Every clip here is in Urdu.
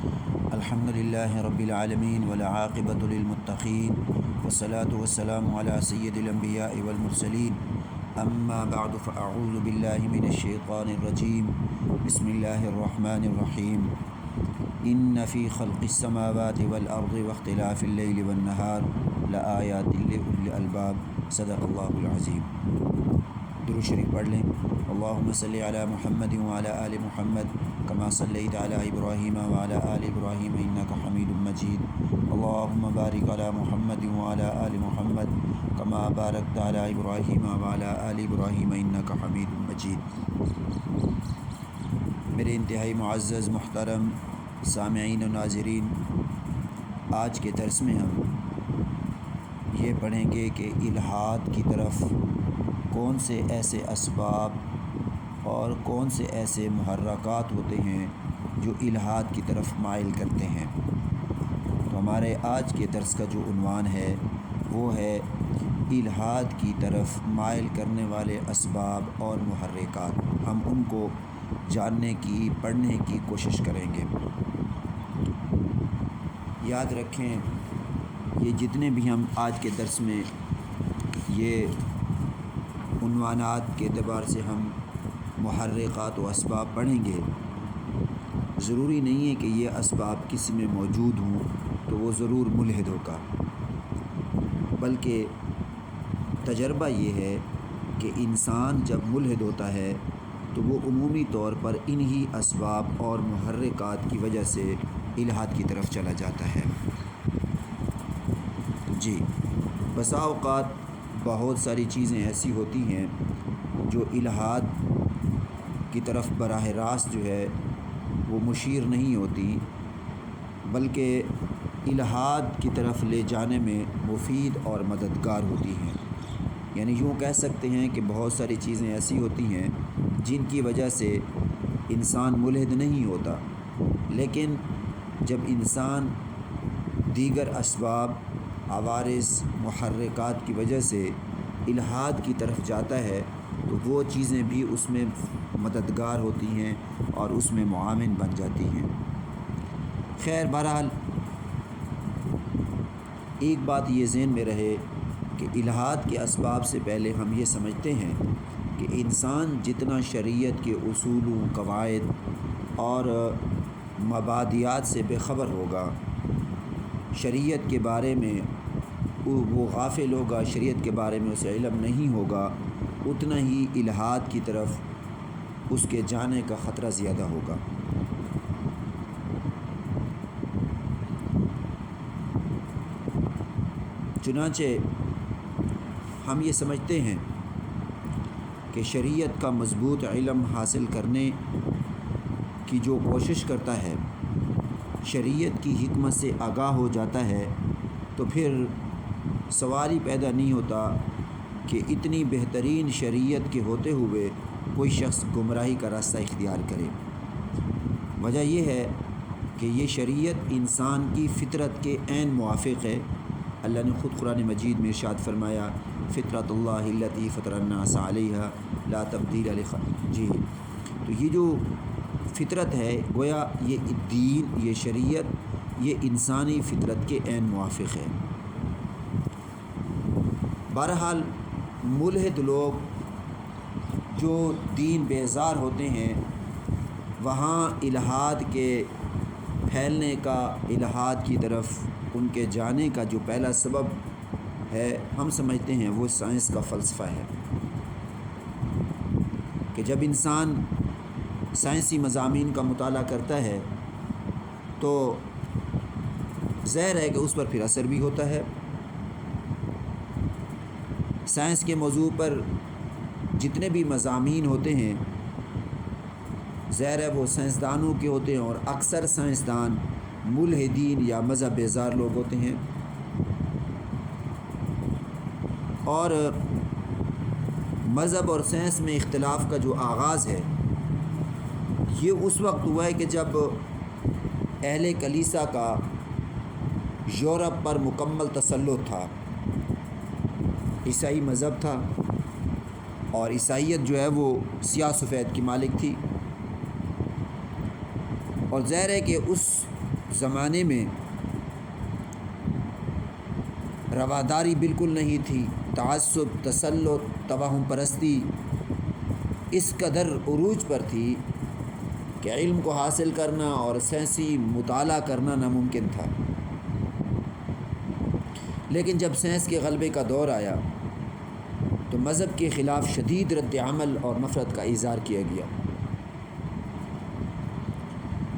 الحمد للہ رب العالمین والعاقبۃ للمتقین والصلاة والسلام علی سید الانبیاء والمرسلین اما بعد فاعوذ باللہ من الشیطان الرجیم بسم اللہ الرحمن الرحیم ان فی خلق السماوات والارض واختلاف اللیل والنہار لآیات لأولی الالباب صدق اللہ العظیم۔ درود شریف پڑھ لیں۔ اللہم صلی علی محمد وعلی آل محمد کما صلیت علی ابراہیم وعلی آل ابراہیم انک حمید مجید۔ اللہم بارک علی محمد وعلی آل محمد کما بارکت علی ابراہیم وعلی آل ابراہیم انک حمید مجید۔ میرے انتہائی معزز محترم سامعین و ناظرین، آج کے درس میں ہم یہ پڑھیں گے کہ الحاد کی طرف کون سے ایسے اسباب اور کون سے ایسے محرکات ہوتے ہیں جو الحاد کی طرف مائل کرتے ہیں۔ تو ہمارے آج کے درس کا جو عنوان ہے وہ ہے الحاد کی طرف مائل کرنے والے اسباب اور محرکات۔ ہم ان کو جاننے کی، پڑھنے کی کوشش کریں گے۔ یاد رکھیں، یہ جتنے بھی ہم آج کے درس میں یہ عنوانات کے اعتبار سے ہم محرکات و اسباب پڑھیں گے، ضروری نہیں ہے کہ یہ اسباب کسی میں موجود ہوں تو وہ ضرور ملحد ہوگا، بلکہ تجربہ یہ ہے کہ انسان جب ملحد ہوتا ہے تو وہ عمومی طور پر انہی اسباب اور محرکات کی وجہ سے الحاد کی طرف چلا جاتا ہے۔ جی، بسا اوقات بہت ساری چیزیں ایسی ہوتی ہیں جو الحاد کی طرف براہ راست جو ہے وہ مشیر نہیں ہوتی، بلکہ الحاد کی طرف لے جانے میں مفید اور مددگار ہوتی ہیں۔ یعنی یوں کہہ سکتے ہیں کہ بہت ساری چیزیں ایسی ہوتی ہیں جن کی وجہ سے انسان ملحد نہیں ہوتا، لیکن جب انسان دیگر اسباب، عوارض، محرکات کی وجہ سے الحاد کی طرف جاتا ہے تو وہ چیزیں بھی اس میں مددگار ہوتی ہیں اور اس میں معاون بن جاتی ہیں۔ خیر، بہرحال ایک بات یہ ذہن میں رہے کہ الحاد کے اسباب سے پہلے ہم یہ سمجھتے ہیں کہ انسان جتنا شریعت کے اصولوں، قواعد اور مبادئات سے بے خبر ہوگا، شریعت کے بارے میں وہ غافل ہوگا، شریعت کے بارے میں اسے علم نہیں ہوگا، اتنا ہی الحاد کی طرف اس کے جانے کا خطرہ زیادہ ہوگا۔ چنانچہ ہم یہ سمجھتے ہیں کہ شریعت کا مضبوط علم حاصل کرنے کی جو کوشش کرتا ہے، شریعت کی حکمت سے آگاہ ہو جاتا ہے، تو پھر سوال ہی پیدا نہیں ہوتا کہ اتنی بہترین شریعت کے ہوتے ہوئے کوئی شخص گمراہی کا راستہ اختیار کرے۔ وجہ یہ ہے کہ یہ شریعت انسان کی فطرت کے عین موافق ہے۔ اللہ نے خود قرآن مجید میں ارشاد فرمایا، فطرت اللہ التی فطر الناس علیہا لا تبدیل جی، تو یہ جو فطرت ہے، گویا یہ دین، یہ شریعت، یہ انسانی فطرت کے عین موافق ہے۔ بہرحال ملحد لوگ جو دین بیزار ہوتے ہیں، وہاں الحاد کے پھیلنے کا، الحاد کی طرف ان کے جانے کا جو پہلا سبب ہے، ہم سمجھتے ہیں وہ سائنس کا فلسفہ ہے کہ جب انسان سائنسی مضامین کا مطالعہ کرتا ہے تو ظاہر ہے کہ اس پر پھر اثر بھی ہوتا ہے۔ سائنس کے موضوع پر جتنے بھی مضامین ہوتے ہیں، ظاہر ہے وہ سائنسدانوں کے ہوتے ہیں، اور اکثر سائنسدان ملحدین یا مذہب بیزار لوگ ہوتے ہیں۔ اور مذہب اور سائنس میں اختلاف کا جو آغاز ہے، یہ اس وقت ہوا ہے کہ جب اہل کلیسا کا یورپ پر مکمل تسلط تھا، عیسائی مذہب تھا، اور عیسائیت جو ہے وہ سیاہ سفید کی مالک تھی، اور ظاہر ہے کہ اس زمانے میں رواداری بالکل نہیں تھی، تعصب، تسلط، توہم پرستی اس قدر عروج پر تھی کہ علم کو حاصل کرنا اور سائنسی مطالعہ کرنا ناممکن تھا۔ لیکن جب سائنس کے غلبے کا دور آیا تو مذہب کے خلاف شدید رد عمل اور نفرت کا اظہار کیا گیا۔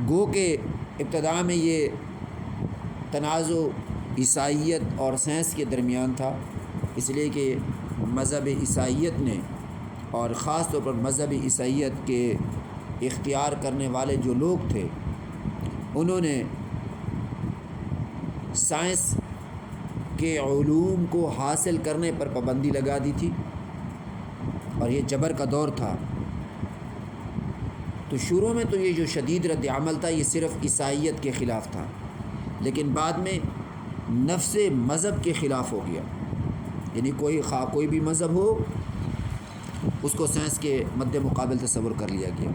گو کہ ابتدا میں یہ تنازع عیسائیت اور سائنس کے درمیان تھا، اس لیے کہ مذہب عیسائیت نے، اور خاص طور پر مذہب عیسائیت کے اختیار کرنے والے جو لوگ تھے، انہوں نے سائنس کے علوم کو حاصل کرنے پر پابندی لگا دی تھی، اور یہ جبر کا دور تھا۔ تو شروع میں تو یہ جو شدید رد عمل تھا یہ صرف عیسائیت کے خلاف تھا، لیکن بعد میں نفس مذہب کے خلاف ہو گیا، یعنی کوئی بھی مذہب ہو اس کو سائنس کے مد مقابل تصور کر لیا گیا۔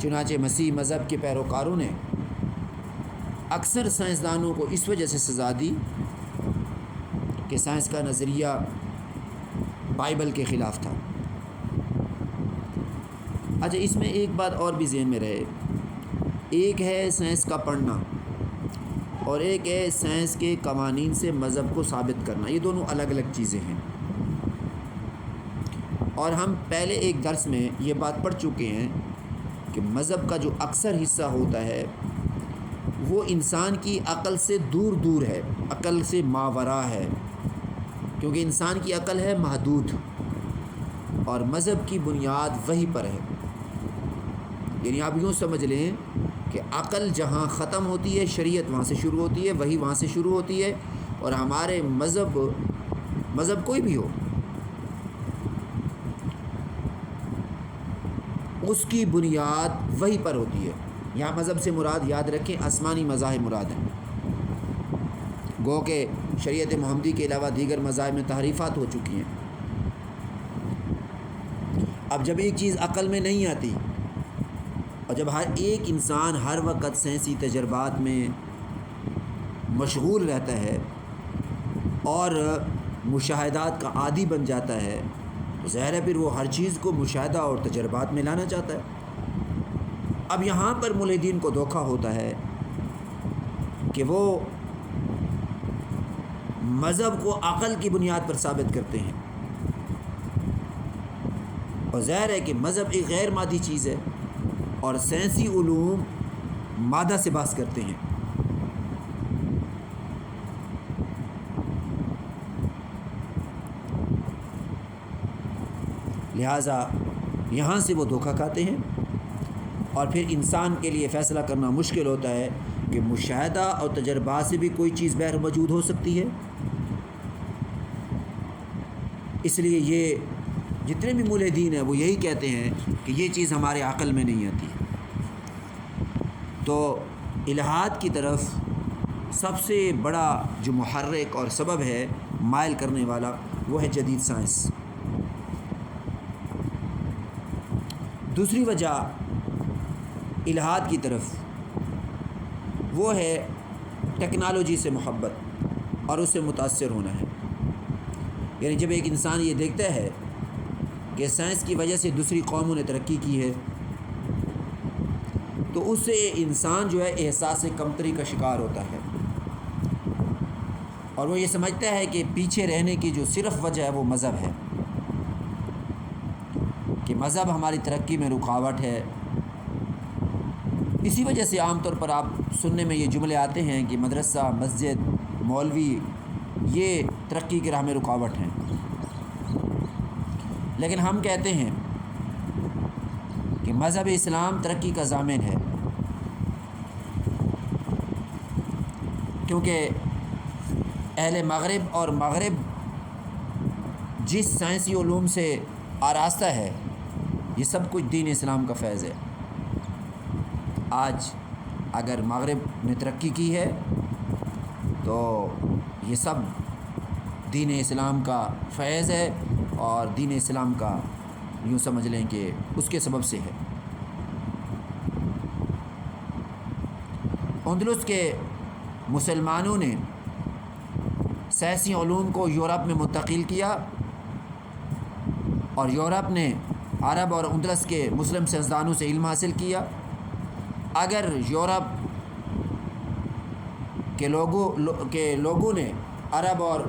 چنانچہ مسیح مذہب کے پیروکاروں نے اکثر سائنسدانوں کو اس وجہ سے سزا دی کہ سائنس کا نظریہ بائبل کے خلاف تھا۔ اچھا، اس میں ایک بات اور بھی ذہن میں رہے، ایک ہے سائنس کا پڑھنا اور ایک ہے سائنس کے قوانین سے مذہب کو ثابت کرنا، یہ دونوں الگ الگ چیزیں ہیں۔ اور ہم پہلے ایک درس میں یہ بات پڑھ چکے ہیں کہ مذہب کا جو اکثر حصہ ہوتا ہے وہ انسان کی عقل سے دور دور ہے، عقل سے ماوراء ہے، کیونکہ انسان کی عقل ہے محدود، اور مذہب کی بنیاد وحی پر ہے۔ یعنی آپ یوں سمجھ لیں کہ عقل جہاں ختم ہوتی ہے شریعت وہاں سے شروع ہوتی ہے، وحی وہاں سے شروع ہوتی ہے، اور ہمارے مذہب کوئی بھی ہو اس کی بنیاد وحی پر ہوتی ہے۔ یہاں مذہب سے مراد یاد رکھیں آسمانی مذاہب مراد ہیں، گو کہ شریعت محمدی کے علاوہ دیگر مذاہب میں تحریفات ہو چکی ہیں۔ اب جب ایک چیز عقل میں نہیں آتی اور جب ہر ایک انسان ہر وقت سائنسی تجربات میں مشغول رہتا ہے اور مشاہدات کا عادی بن جاتا ہے تو ظاہر ہے پھر وہ ہر چیز کو مشاہدہ اور تجربات میں لانا چاہتا ہے۔ اب یہاں پر ملحدین کو دھوکہ ہوتا ہے کہ وہ مذہب کو عقل کی بنیاد پر ثابت کرتے ہیں، اور ظاہر ہے کہ مذہب ایک غیر مادی چیز ہے اور سائنسی علوم مادہ سے بحث کرتے ہیں۔ لہٰذا یہاں سے وہ دھوکہ کھاتے ہیں، اور پھر انسان کے لیے فیصلہ کرنا مشکل ہوتا ہے کہ مشاہدہ اور تجربات سے بھی کوئی چیز بہر موجود ہو سکتی ہے۔ اس لیے یہ جتنے بھی ملحدین ہیں وہ یہی کہتے ہیں کہ یہ چیز ہمارے عقل میں نہیں آتی۔ تو الہاد کی طرف سب سے بڑا جو محرک اور سبب ہے مائل کرنے والا وہ ہے جدید سائنس۔ دوسری وجہ الہاد کی طرف وہ ہے ٹیکنالوجی سے محبت اور اس سے متاثر ہونا ہے۔ یعنی جب ایک انسان یہ دیکھتا ہے کہ سائنس کی وجہ سے دوسری قوموں نے ترقی کی ہے تو اس سے انسان جو ہے احساس کمتری کا شکار ہوتا ہے، اور وہ یہ سمجھتا ہے کہ پیچھے رہنے کی جو صرف وجہ ہے وہ مذہب ہے، کہ مذہب ہماری ترقی میں رکاوٹ ہے۔ اسی وجہ سے عام طور پر آپ سننے میں یہ جملے آتے ہیں کہ مدرسہ، مسجد، مولوی یہ ترقی کی راہ میں رکاوٹ ہیں۔ لیکن ہم کہتے ہیں کہ مذہب اسلام ترقی کا ضامن ہے، کیونکہ اہل مغرب اور مغرب جس سائنسی علوم سے آراستہ ہے یہ سب کچھ دین اسلام کا فیض ہے۔ آج اگر مغرب نے ترقی کی ہے تو یہ سب دین اسلام کا فیض ہے، اور دین اسلام کا یوں سمجھ لیں کہ اس کے سبب سے ہے۔ اندلس کے مسلمانوں نے سیاسی علوم کو یورپ میں منتقل کیا اور یورپ نے عرب اور اندلس کے مسلم سائنسدانوں سے علم حاصل کیا۔ اگر یورپ کے لوگوں نے عرب اور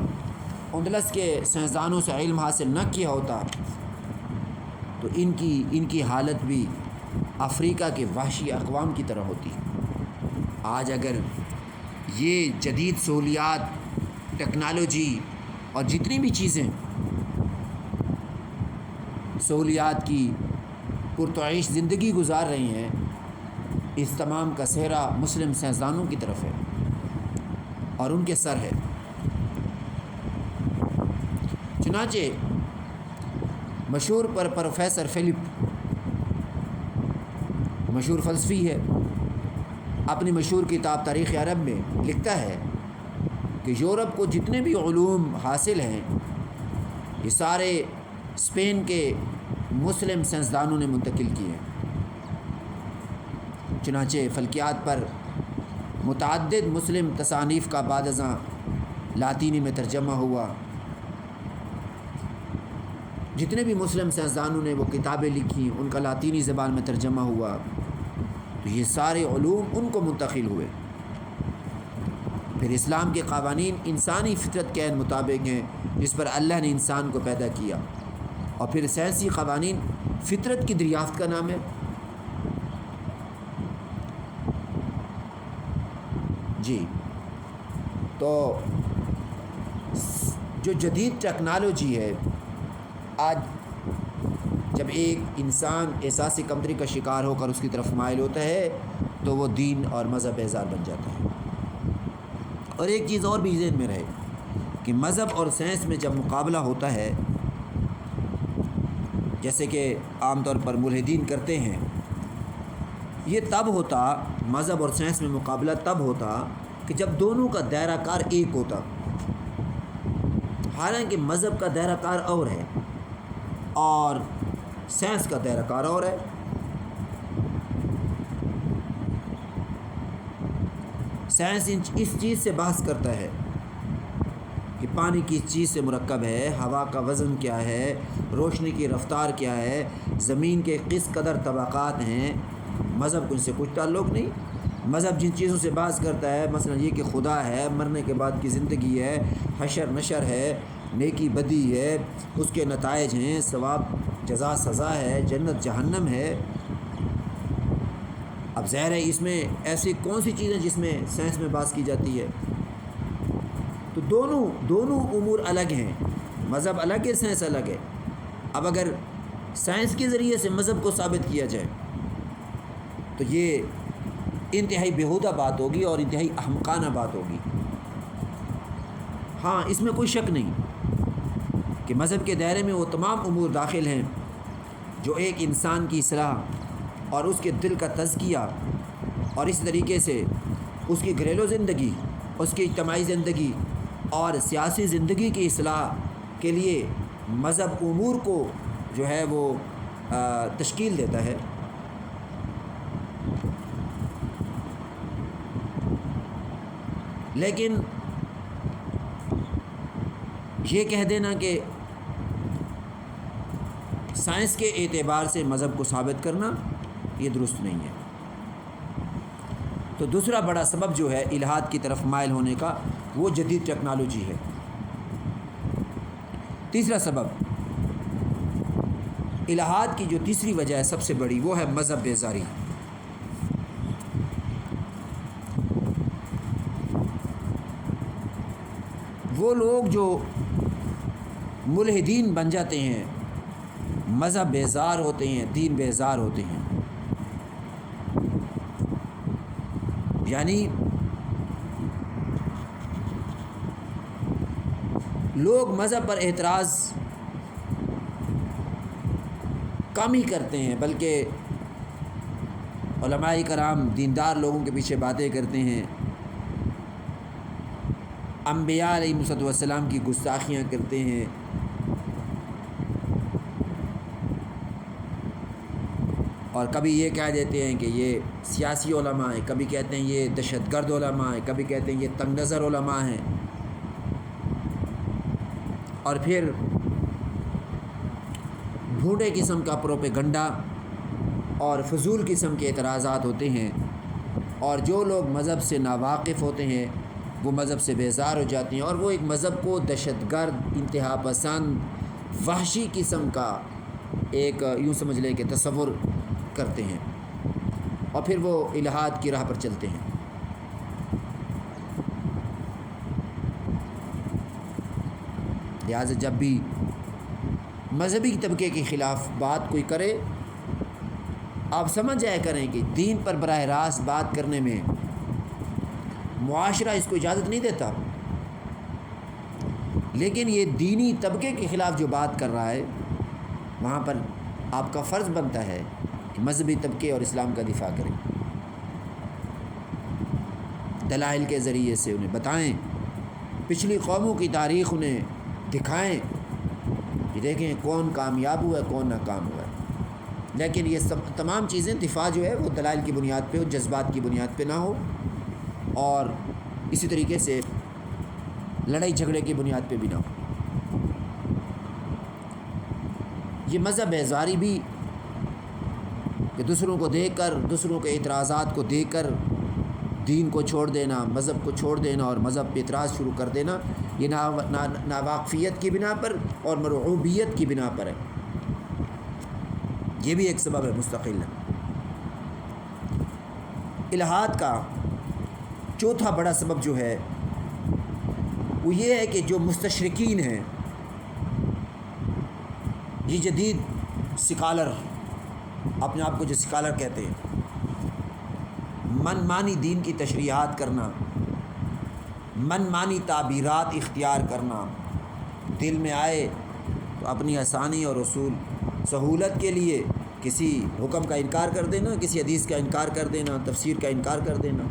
اندلس کے سائنسدانوں سے علم حاصل نہ کیا ہوتا تو ان کی حالت بھی افریقہ کے وحشی اقوام کی طرح ہوتی۔ آج اگر یہ جدید سہولیات، ٹیکنالوجی اور جتنی بھی چیزیں سہولیات کی پرتعیش زندگی گزار رہی ہیں، اس تمام کا سہرا مسلم سائنسدانوں کی طرف ہے اور ان کے سر ہے۔ چنانچہ مشہور پروفیسر فلپ، مشہور فلسفی ہے، اپنی مشہور کتاب تاریخ عرب میں لکھتا ہے کہ یورپ کو جتنے بھی علوم حاصل ہیں یہ سارے اسپین کے مسلم سائنسدانوں نے منتقل کیے ہیں۔ چنانچہ فلکیات پر متعدد مسلم تصانیف کا بعد ازاں لاطینی میں ترجمہ ہوا۔ جتنے بھی مسلم سائنسدانوں نے وہ کتابیں لکھی ان کا لاطینی زبان میں ترجمہ ہوا، تو یہ سارے علوم ان کو منتقل ہوئے۔ پھر اسلام کے قوانین انسانی فطرت کے عین مطابق ہیں جس پر اللہ نے انسان کو پیدا کیا، اور پھر سائنسی قوانین فطرت کی دریافت کا نام ہے۔ جی، تو جو جدید ٹیکنالوجی ہے، آج جب ایک انسان احساس کمتری کا شکار ہو کر اس کی طرف مائل ہوتا ہے تو وہ دین اور مذہب بیزار بن جاتا ہے۔ اور ایک چیز اور بھی ذہن میں رہے کہ مذہب اور سائنس میں جب مقابلہ ہوتا ہے، جیسے کہ عام طور پر ملحدین کرتے ہیں، یہ تب ہوتا، مذہب اور سائنس میں مقابلہ تب ہوتا کہ جب دونوں کا دائرہ کار ایک ہوتا۔ حالانکہ مذہب کا دائرہ کار اور ہے اور سائنس کا دائرہ کار اور ہے۔ سائنس اس چیز سے بحث کرتا ہے کہ پانی کس چیز سے مرکب ہے، ہوا کا وزن کیا ہے، روشنی کی رفتار کیا ہے، زمین کے کس قدر طبقات ہیں۔ مذہب کو ان سے کچھ تعلق نہیں۔ مذہب جن چیزوں سے بحث کرتا ہے، مثلا یہ کہ خدا ہے، مرنے کے بعد کی زندگی ہے، حشر نشر ہے، نیکی بدی ہے، اس کے نتائج ہیں، ثواب جزا سزا ہے، جنت جہنم ہے۔ اب ظاہر ہے اس میں ایسی کون سی چیزیں جس میں سائنس میں بحث کی جاتی ہے؟ تو دونوں امور الگ ہیں، مذہب الگ ہے، سائنس الگ ہے۔ اب اگر سائنس کے ذریعے سے مذہب کو ثابت کیا جائے تو یہ انتہائی بیہودہ بات ہوگی اور انتہائی احمقانہ بات ہوگی۔ ہاں، اس میں کوئی شک نہیں کہ مذہب کے دائرے میں وہ تمام امور داخل ہیں جو ایک انسان کی اصلاح اور اس کے دل کا تزکیہ اور اس طریقے سے اس کی گھریلو زندگی، اس کی اجتماعی زندگی اور سیاسی زندگی کی اصلاح کے لیے مذہب امور کو جو ہے وہ تشکیل دیتا ہے۔ لیکن یہ کہہ دینا کہ سائنس کے اعتبار سے مذہب کو ثابت کرنا یہ درست نہیں ہے۔ تو دوسرا بڑا سبب جو ہے الحاد کی طرف مائل ہونے کا، وہ جدید ٹیکنالوجی ہے۔ تیسرا سبب، الحاد کی جو تیسری وجہ ہے سب سے بڑی، وہ ہے مذہب بیزاری۔ وہ لوگ جو ملحدین بن جاتے ہیں، مذہب بیزار ہوتے ہیں، دین بیزار ہوتے ہیں، یعنی لوگ مذہب پر اعتراض کم ہی کرتے ہیں، بلکہ علماء کرام دیندار لوگوں کے پیچھے باتیں کرتے ہیں، انبیاء علیہ السلام کی گستاخیاں کرتے ہیں، اور کبھی یہ کہہ دیتے ہیں کہ یہ سیاسی علماء ہیں، کبھی کہتے ہیں یہ دہشت گرد علماء ہیں، کبھی کہتے ہیں یہ تنگ نظر علماء ہیں، اور پھر بھونڈے قسم کا پروپیگنڈا اور فضول قسم کے اعتراضات ہوتے ہیں، اور جو لوگ مذہب سے ناواقف ہوتے ہیں وہ مذہب سے بیزار ہو جاتے ہیں، اور وہ ایک مذہب کو دہشت گرد، انتہا پسند، وحشی قسم کا ایک یوں سمجھ لیں کہ تصور کرتے ہیں، اور پھر وہ الحاد کی راہ پر چلتے ہیں۔ لہٰذا جب بھی مذہبی طبقے کے خلاف بات کوئی کرے، آپ سمجھ جایا کریں کہ دین پر براہ راست بات کرنے میں معاشرہ اس کو اجازت نہیں دیتا، لیکن یہ دینی طبقے کے خلاف جو بات کر رہا ہے وہاں پر آپ کا فرض بنتا ہے کہ مذہبی طبقے اور اسلام کا دفاع کریں، دلائل کے ذریعے سے انہیں بتائیں، پچھلی قوموں کی تاریخ انہیں دکھائیں کہ دیکھیں کون کامیاب ہوا ہے، کون ناکام ہوا ہے۔ لیکن یہ سب تمام چیزیں دفاع جو ہے وہ دلائل کی بنیاد پہ ہو، جذبات کی بنیاد پہ نہ ہو، اور اسی طریقے سے لڑائی جھگڑے کی بنیاد پہ بھی نہ ہو۔ یہ مذہب بیزاری بھی کہ دوسروں کو دیکھ کر، دوسروں کے اعتراضات کو دیکھ کر دین کو چھوڑ دینا، مذہب کو چھوڑ دینا اور مذہب پہ اعتراض شروع کر دینا، یہ ناواقفیت کی بنا پر اور مرعوبیت کی بنا پر ہے۔ یہ بھی ایک سبب ہے مستقل ہے۔ الحاد کا چوتھا بڑا سبب جو ہے وہ یہ ہے کہ جو مستشرقین ہیں، یہ جدید سکالر، اپنے آپ کو جو سکالر کہتے ہیں، من مانی دین کی تشریحات کرنا، من مانی تعبیرات اختیار کرنا، دل میں آئے تو اپنی آسانی اور سہولت کے لیے کسی حکم کا انکار کر دینا، کسی حدیث کا انکار کر دینا، تفسیر کا انکار کر دینا۔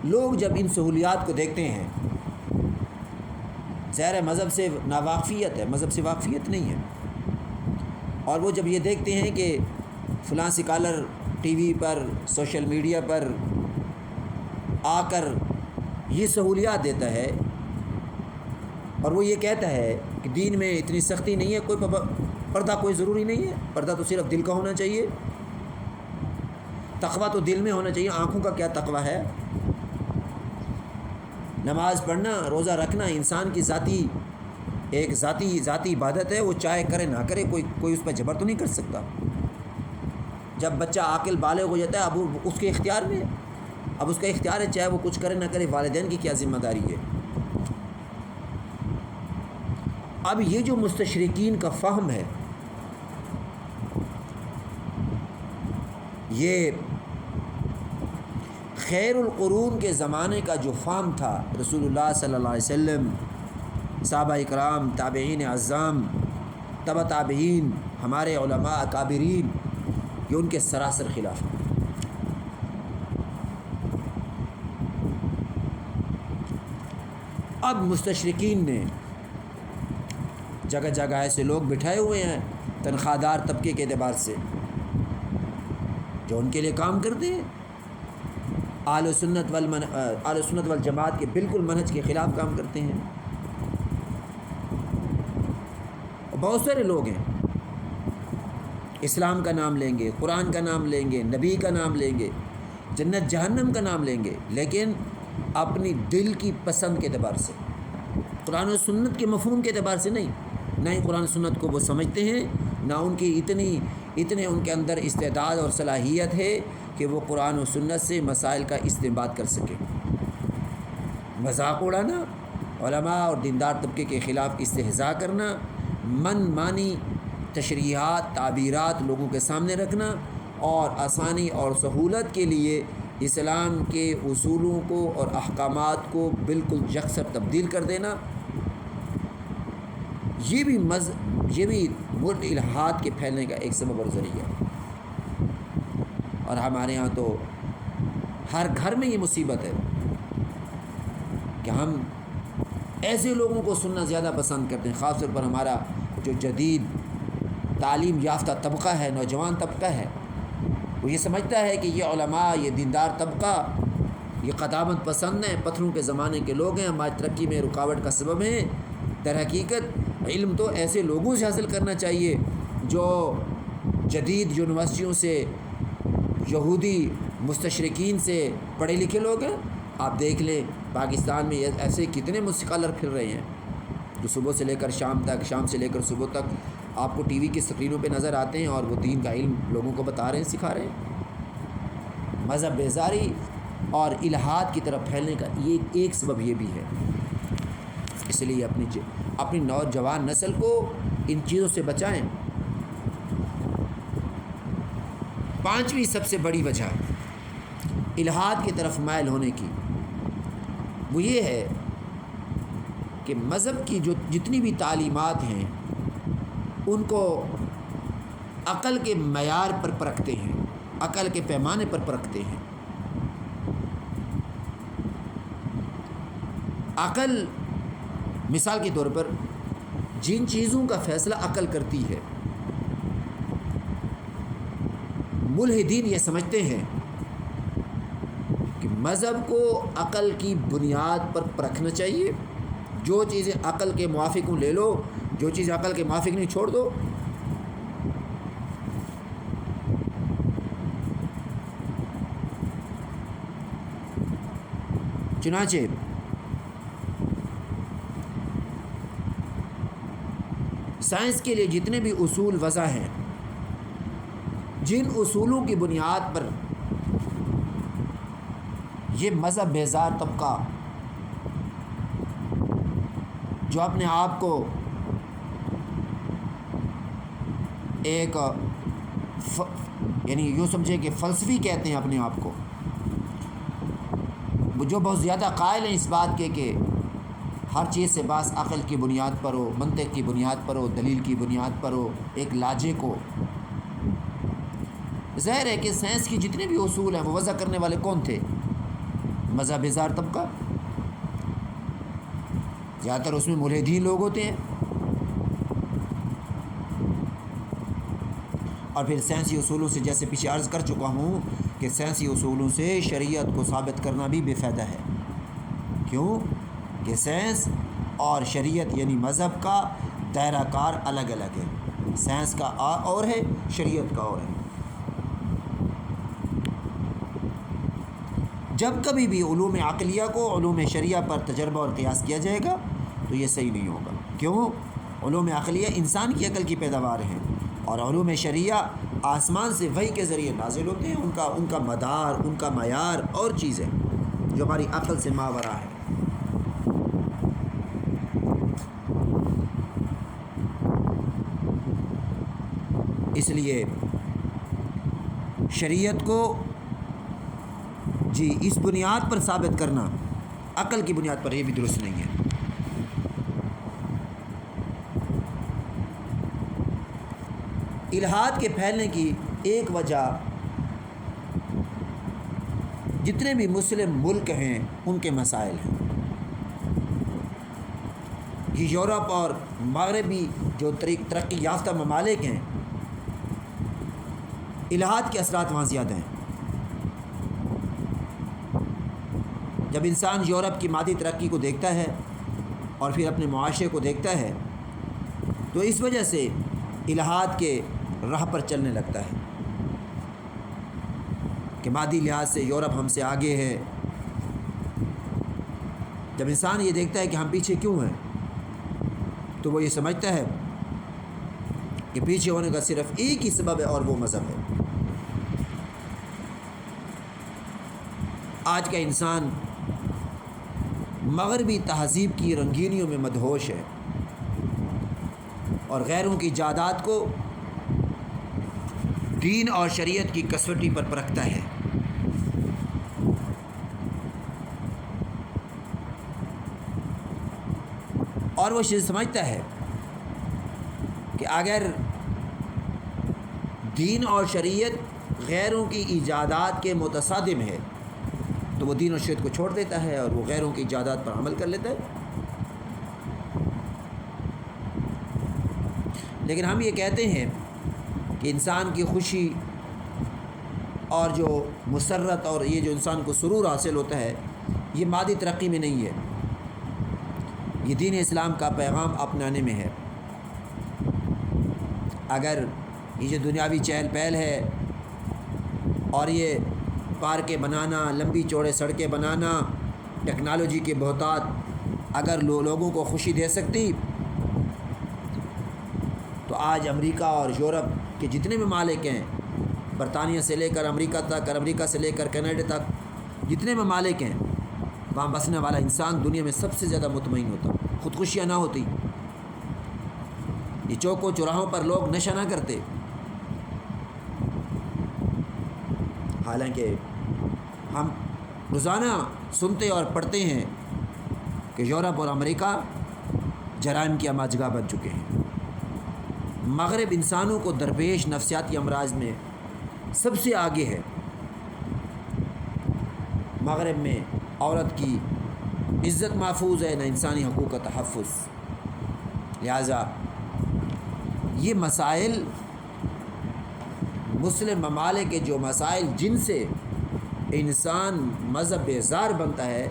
لوگ جب ان سہولیات کو دیکھتے ہیں، ظاہر مذہب سے ناواقفیت ہے، مذہب سے واقفیت نہیں ہے، اور وہ جب یہ دیکھتے ہیں کہ فلاں سکالر ٹی وی پر، سوشل میڈیا پر آ کر یہ سہولیات دیتا ہے اور وہ یہ کہتا ہے کہ دین میں اتنی سختی نہیں ہے، کوئی پردہ کوئی ضروری نہیں ہے، پردہ تو صرف دل کا ہونا چاہیے، تقویٰ تو دل میں ہونا چاہیے، آنکھوں کا کیا تقویٰ ہے؟ نماز پڑھنا، روزہ رکھنا انسان کی ذاتی عبادت ہے، وہ چاہے کرے نہ کرے، کوئی اس پر جبر تو نہیں کر سکتا۔ جب بچہ عاقل بالغ ہو جاتا ہے اب وہ اس کے اختیار میں ہے، اب اس کا اختیار ہے، چاہے وہ کچھ کرے نہ کرے، والدین کی کیا ذمہ داری ہے؟ اب یہ جو مستشرقین کا فہم ہے، یہ خیر القرون کے زمانے کا جو فہم تھا، رسول اللہ صلی اللہ علیہ وسلم، صحابہ اکرام، تابعین اعظام، تبع تابعین، ہمارے علماء اکابرین، یہ ان کے سراسر خلاف ہے۔ اب مستشرقین نے جگہ جگہ ایسے لوگ بٹھائے ہوئے ہیں تنخواہ دار طبقے کے اعتبار سے جو ان کے لیے کام کرتے ہیں، اہل سنت والجماعت کے بالکل منہج کے خلاف کام کرتے ہیں۔ بہت سارے لوگ ہیں، اسلام کا نام لیں گے، قرآن کا نام لیں گے، نبی کا نام لیں گے، جنت جہنم کا نام لیں گے، لیکن اپنی دل کی پسند کے اعتبار سے، قرآن و سنت کے مفہوم کے اعتبار سے نہیں، نہ ہی قرآن و سنت کو وہ سمجھتے ہیں، نہ ان کی اتنے ان کے اندر استعداد اور صلاحیت ہے کہ وہ قرآن و سنت سے مسائل کا استنباط کر سکیں۔ مذاق اڑانا، علماء اور دیندار طبقے کے خلاف استہزاء کرنا، من مانی تشریحات، تعبیرات لوگوں کے سامنے رکھنا، اور آسانی اور سہولت کے لیے اسلام کے اصولوں کو اور احکامات کو بالکل یکسر تبدیل کر دینا، یہ بھی ملک الحاد کے پھیلنے کا ایک سبب اور ذریعہ ہے۔ اور ہمارے ہاں تو ہر گھر میں یہ مصیبت ہے کہ ہم ایسے لوگوں کو سننا زیادہ پسند کرتے ہیں، خاص طور پر ہمارا جو جدید تعلیم یافتہ طبقہ ہے، نوجوان طبقہ ہے، وہ یہ سمجھتا ہے کہ یہ علماء، یہ دیندار طبقہ، یہ قدامت پسند ہیں، پتھروں کے زمانے کے لوگ ہیں، ہماری ترقی میں رکاوٹ کا سبب ہیں۔ در حقیقت علم تو ایسے لوگوں سے حاصل کرنا چاہیے جو جدید یونیورسٹیوں سے، یہودی مستشرقین سے پڑھے لکھے لوگ ہیں۔ آپ دیکھ لیں پاکستان میں ایسے کتنے اسکالر پھر رہے ہیں جو صبح سے لے کر شام تک، شام سے لے کر صبح تک آپ کو ٹی وی کی اسکرینوں پہ نظر آتے ہیں، اور وہ دین کا علم لوگوں کو بتا رہے ہیں، سکھا رہے ہیں۔ مذہب بیزاری اور الحاد کی طرف پھیلنے کا یہ ایک سبب یہ بھی ہے۔ اس لیے اپنی نوجوان نسل کو ان چیزوں سے بچائیں۔ پانچویں سب سے بڑی وجہ الحاد کی طرف مائل ہونے کی وہ یہ ہے کہ مذہب کی جو جتنی بھی تعلیمات ہیں ان کو عقل کے معیار پر پرکھتے ہیں، عقل کے پیمانے پر پرکھتے ہیں۔ عقل مثال کے طور پر جن چیزوں کا فیصلہ عقل کرتی ہے، ملحدین یہ سمجھتے ہیں کہ مذہب کو عقل کی بنیاد پر پرکھنا چاہیے، جو چیزیں عقل کے موافق ہوں لے لو، جو چیزیں عقل کے موافق نہیں چھوڑ دو۔ چنانچہ سائنس کے لیے جتنے بھی اصول وضع ہیں، جن اصولوں کی بنیاد پر یہ مذہب بیزار طبقہ جو اپنے آپ کو ایک یعنی یوں سمجھے کہ فلسفی کہتے ہیں اپنے آپ کو، جو بہت زیادہ قائل ہیں اس بات کے کہ ہر چیز سے باس عقل کی بنیاد پر ہو، منطق کی بنیاد پر ہو، دلیل کی بنیاد پر ہو، ایک لاجک ہو۔ ظاہر ہے کہ سائنس کی جتنے بھی اصول ہیں وہ وضع کرنے والے کون تھے؟ مذہب بیزار طبقہ، زیادہ تر اس میں ملحدین لوگ ہوتے ہیں۔ اور پھر سائنسی اصولوں سے، جیسے پیچھے عرض کر چکا ہوں کہ سائنسی اصولوں سے شریعت کو ثابت کرنا بھی بے فائدہ ہے۔ کیوں کہ سائنس اور شریعت یعنی مذہب کا دائرہ کار الگ الگ ہے، سائنس کا اور ہے، شریعت کا اور ہے۔ جب کبھی بھی علوم عقلیہ کو علوم شریعہ پر تجربہ اور قیاس کیا جائے گا تو یہ صحیح نہیں ہوگا۔ کیوں؟ علوم عقلیہ انسان کی عقل کی پیداوار ہیں، اور علوم شریعہ آسمان سے وحی کے ذریعے نازل ہوتے ہیں، ان کا مدار، ان کا معیار اور چیز ہے جو ہماری عقل سے ماورا ہے۔ اس لیے شریعت کو اس بنیاد پر ثابت کرنا، عقل کی بنیاد پر، یہ بھی درست نہیں ہے۔ الحاد کے پھیلنے کی ایک وجہ جتنے بھی مسلم ملک ہیں ان کے مسائل ہیں۔ یہ یورپ اور مغربی جو ترقی یافتہ ممالک ہیں، الحاد کے اثرات وہاں زیادہ ہیں۔ جب انسان یورپ کی مادی ترقی کو دیکھتا ہے اور پھر اپنے معاشرے کو دیکھتا ہے تو اس وجہ سے الحاد کے راہ پر چلنے لگتا ہے کہ مادی لحاظ سے یورپ ہم سے آگے ہے۔ جب انسان یہ دیکھتا ہے کہ ہم پیچھے کیوں ہیں تو وہ یہ سمجھتا ہے کہ پیچھے ہونے کا صرف ایک ہی سبب ہے، اور وہ مذہب ہے۔ آج کا انسان مغربی تہذیب کی رنگینیوں میں مدہوش ہے اور غیروں کی جائیداد کو دین اور شریعت کی کسوٹی پر پرکھتا ہے۔ اور وہ چیز سمجھتا ہے کہ اگر دین اور شریعت غیروں کی ایجادات کے متصادم ہے تو وہ دین اور شریعت کو چھوڑ دیتا ہے اور وہ غیروں کی ایجادات پر عمل کر لیتا ہے۔ لیکن ہم یہ کہتے ہیں کہ انسان کی خوشی اور جو مسرت اور یہ جو انسان کو سرور حاصل ہوتا ہے یہ مادی ترقی میں نہیں ہے، یہ دین اسلام کا پیغام اپنانے میں ہے۔ اگر یہ جو دنیاوی چہل پہل ہے اور یہ پارکیں بنانا، لمبی چوڑے سڑکیں بنانا، ٹیکنالوجی کے بہتات اگر لوگوں کو خوشی دے سکتی تو آج امریکہ اور یورپ کے جتنے ممالک ہیں، برطانیہ سے لے کر امریکہ تک، اور امریکہ سے لے کر کینیڈا تک جتنے ممالک ہیں، وہاں بسنے والا انسان دنیا میں سب سے زیادہ مطمئن ہوتا، خودکشیاں نہ ہوتی، یہ چوکوں چوراہوں پر لوگ نشہ نہ کرتے۔ حالانکہ ہم روزانہ سنتے اور پڑھتے ہیں کہ یورپ اور امریکہ جرائم کی اماجگاہ بن چکے ہیں۔ مغرب انسانوں کو درپیش نفسیاتی امراض میں سب سے آگے ہے۔ مغرب میں عورت کی عزت محفوظ ہے، نہ انسانی حقوق کا تحفظ۔ لہٰذا یہ مسائل مسلم ممالک کے جو مسائل جن سے انسان مذہب بیزار بنتا ہے،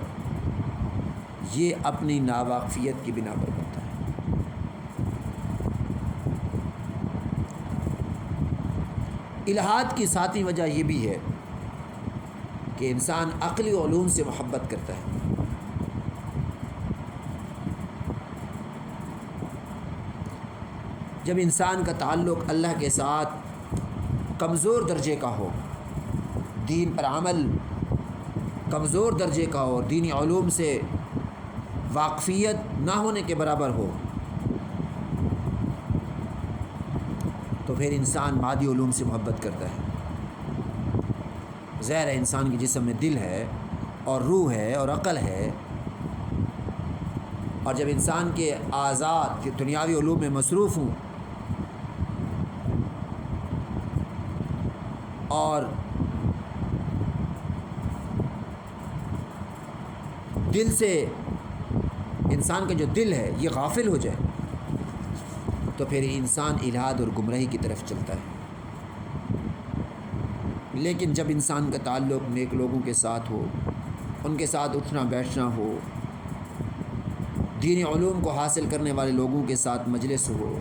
یہ اپنی ناواقفیت کی بنا پر بنتا ہے۔ الحاد کی ساتویں وجہ یہ بھی ہے کہ انسان عقلی علوم سے محبت کرتا ہے۔ جب انسان کا تعلق اللہ کے ساتھ کمزور درجے کا ہو، دین پر عمل کمزور درجے کا ہو، دینی علوم سے واقفیت نہ ہونے کے برابر ہو، تو پھر انسان مادی علوم سے محبت کرتا ہے۔ ظاہر ہے انسان کے جسم میں دل ہے اور روح ہے اور عقل ہے، اور جب انسان کے اعضاء دنیاوی علوم میں مصروف ہوں اور دل سے انسان کا جو دل ہے یہ غافل ہو جائے تو پھر انسان الحاد اور گمراہی کی طرف چلتا ہے۔ لیکن جب انسان کا تعلق نیک لوگوں کے ساتھ ہو، ان کے ساتھ اٹھنا بیٹھنا ہو، دینی علوم کو حاصل کرنے والے لوگوں کے ساتھ مجلس ہو،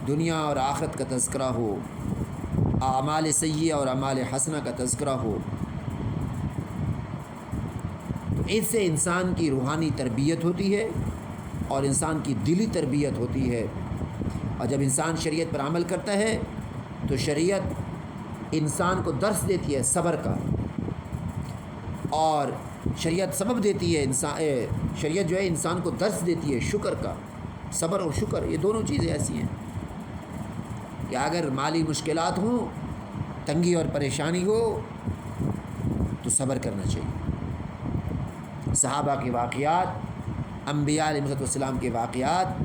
دنیا اور آخرت کا تذکرہ ہو، اعمال سیئہ اور اعمال حسنہ کا تذکرہ ہو، تو اس سے انسان کی روحانی تربیت ہوتی ہے اور انسان کی دلی تربیت ہوتی ہے۔ اور جب انسان شریعت پر عمل کرتا ہے تو شریعت انسان کو درس دیتی ہے صبر کا، اور شریعت سبب دیتی ہے شریعت جو ہے انسان کو درس دیتی ہے شکر کا۔ صبر اور شکر یہ دونوں چیزیں ایسی ہیں کہ اگر مالی مشکلات ہوں، تنگی اور پریشانی ہو تو صبر کرنا چاہیے۔ صحابہ کے واقعات، انبیاء علیہ السلام کے واقعات،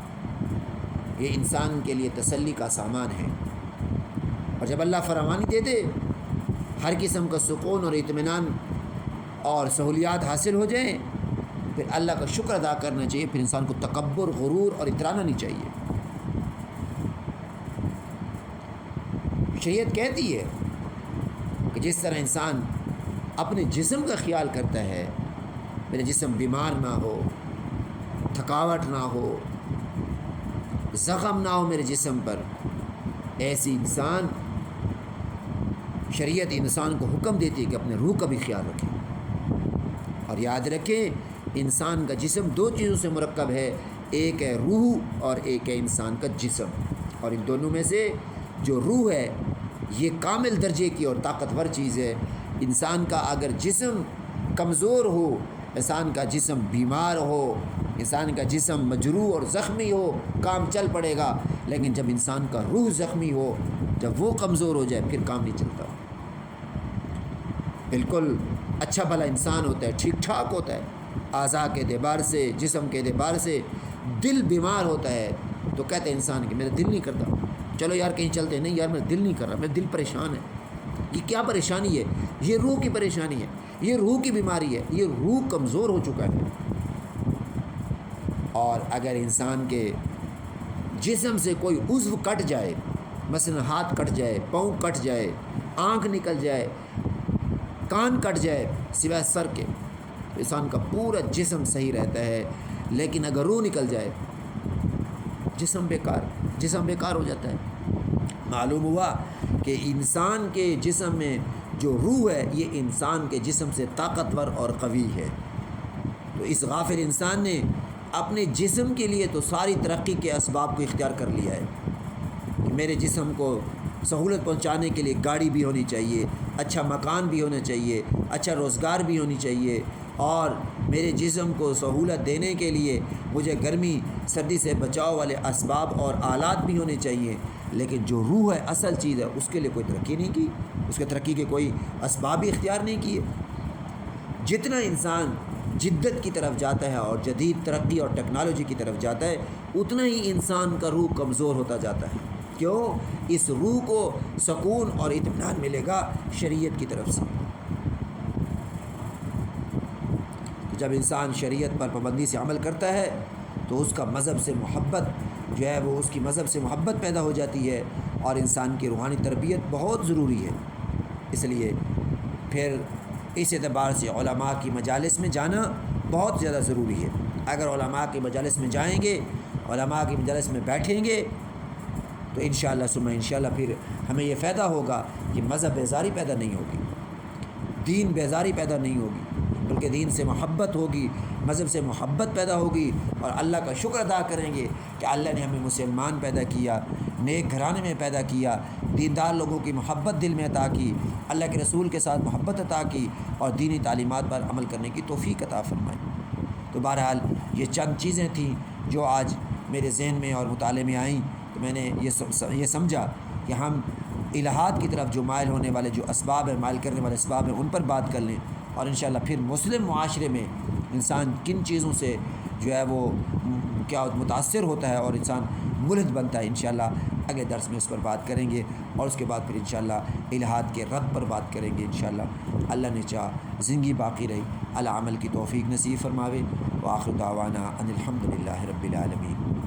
یہ انسان کے لیے تسلی کا سامان ہے۔ اور جب اللہ فراوانی دے دے، ہر قسم کا سکون اور اطمینان اور سہولیات حاصل ہو جائیں، پھر اللہ کا شکر ادا کرنا چاہیے، پھر انسان کو تکبر، غرور اور اترانا نہیں چاہیے۔ شریعت کہتی ہے کہ جس طرح انسان اپنے جسم کا خیال کرتا ہے، میرا جسم بیمار نہ ہو، تھکاوٹ نہ ہو، زخم نہ ہو میرے جسم پر، ایسی شریعت انسان کو حکم دیتی ہے کہ اپنے روح کا بھی خیال رکھیں۔ اور یاد رکھیں انسان کا جسم دو چیزوں سے مرکب ہے، ایک ہے روح اور ایک ہے انسان کا جسم، اور ان دونوں میں سے جو روح ہے یہ کامل درجے کی اور طاقتور چیز ہے۔ انسان کا اگر جسم کمزور ہو، انسان کا جسم بیمار ہو، انسان کا جسم مجروح اور زخمی ہو، کام چل پڑے گا، لیکن جب انسان کا روح زخمی ہو، جب وہ کمزور ہو جائے پھر کام نہیں چلتا۔ بالکل اچھا بھلا انسان ہوتا ہے، ٹھیک ٹھاک ہوتا ہے اعضاء کے اعتبار سے، جسم کے اعتبار سے، دل بیمار ہوتا ہے تو کہتے ہیں انسان کہ میرا دل نہیں کرتا، چلو یار کہیں چلتے ہیں، نہیں یار میرا دل نہیں کر رہا، میرا دل پریشان ہے۔ یہ کیا پریشانی ہے؟ یہ روح کی پریشانی ہے، یہ روح کی بیماری ہے، یہ روح کمزور ہو چکا ہے۔ اور اگر انسان کے جسم سے کوئی عضو کٹ جائے مثلا ہاتھ کٹ جائے، پاؤں کٹ جائے، آنکھ نکل جائے، کان کٹ جائے، سوائے سر کے انسان کا پورا جسم صحیح رہتا ہے، لیکن اگر روح نکل جائے جسم بیکار ہو جاتا ہے۔ معلوم ہوا کہ انسان کے جسم میں جو روح ہے یہ انسان کے جسم سے طاقتور اور قوی ہے۔ تو اس غافل انسان نے اپنے جسم کے لیے تو ساری ترقی کے اسباب کو اختیار کر لیا ہے کہ میرے جسم کو سہولت پہنچانے کے لیے گاڑی بھی ہونی چاہیے، اچھا مکان بھی ہونا چاہیے، اچھا روزگار بھی ہونی چاہیے، اور میرے جسم کو سہولت دینے کے لیے مجھے گرمی سردی سے بچاؤ والے اسباب اور آلات بھی ہونے چاہیے۔ لیکن جو روح ہے، اصل چیز ہے، اس کے لیے کوئی ترقی نہیں کی، اس کے ترقی کے کوئی اسباب بھی اختیار نہیں کیے۔ جتنا انسان جدت کی طرف جاتا ہے اور جدید ترقی اور ٹیکنالوجی کی طرف جاتا ہے، اتنا ہی انسان کا روح کمزور ہوتا جاتا ہے۔ کیوں؟ اس روح کو سکون اور اطمینان ملے گا شریعت کی طرف سے۔ جب انسان شریعت پر پابندی سے عمل کرتا ہے تو اس کا مذہب سے محبت جو ہے وہ اس کی مذہب سے محبت پیدا ہو جاتی ہے، اور انسان کی روحانی تربیت بہت ضروری ہے۔ اس لیے پھر اس اعتبار سے علماء کی مجالس میں جانا بہت زیادہ ضروری ہے۔ اگر علماء کی مجالس میں جائیں گے، علماء کی مجالس میں بیٹھیں گے تو انشاءاللہ ثم انشاءاللہ پھر ہمیں یہ فائدہ ہوگا کہ مذہب بیزاری پیدا نہیں ہوگی، دین بیزاری پیدا نہیں ہوگی، بلکہ دین سے محبت ہوگی، مذہب سے محبت پیدا ہوگی، اور اللہ کا شکر ادا کریں گے کہ اللہ نے ہمیں مسلمان پیدا کیا، نیک گھرانے میں پیدا کیا، دیندار لوگوں کی محبت دل میں عطا کی، اللہ کے رسول کے ساتھ محبت عطا کی، اور دینی تعلیمات پر عمل کرنے کی توفیق عطا فرمائی۔ تو بہرحال یہ چند چیزیں تھیں جو آج میرے ذہن میں اور مطالعے میں آئیں، تو میں نے یہ سمجھا کہ ہم الہات کی طرف جو مائل ہونے والے جو اسباب ہیں، مائل کرنے والے اسباب ہیں، ان پر بات کر لیں، اور انشاءاللہ پھر مسلم معاشرے میں انسان کن چیزوں سے جو ہے وہ کیا متاثر ہوتا ہے اور انسان ملحد بنتا ہے، انشاءاللہ اگلے درس میں اس پر بات کریں گے، اور اس کے بعد پھر انشاءاللہ الہات کے رد پر بات کریں گے انشاءاللہ۔ اللہ نے چاہ زندگی باقی رہی، اللہ عمل کی توفیق نصیب فرماوے، وآخر دعوانا ان الحمدللہ رب العالمین۔